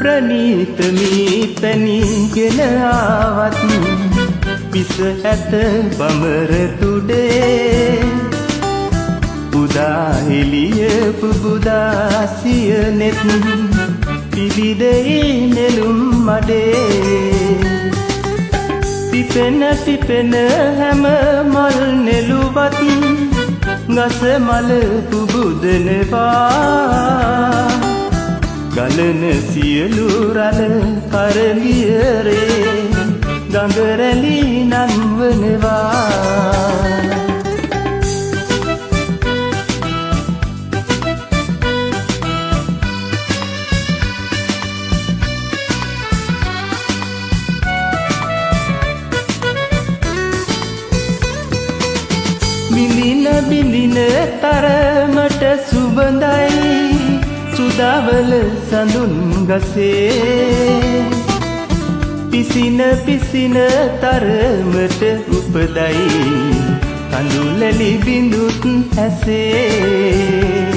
ප්‍රණීත මී පැණිගෙන ආවත් පිස ඇත බඹර තුඩේ උදා එළිය පුබුදා සිය නෙත් පිබිදෙයි නෙළුම් මඩේ පිපෙන පිපෙන හැම මල් නෙළුවත් ගස මල පුබුදනවා ගලන සියලු රළ කරලියරේ ගඟරැලි නංවනවා බිඳින බිඳින තරමට සුබඳයි සුදාවල සඳුන් ගසේ පිසින පිසින තරමට උපදයි කඳුලැලි බිඳුත් ඇසේ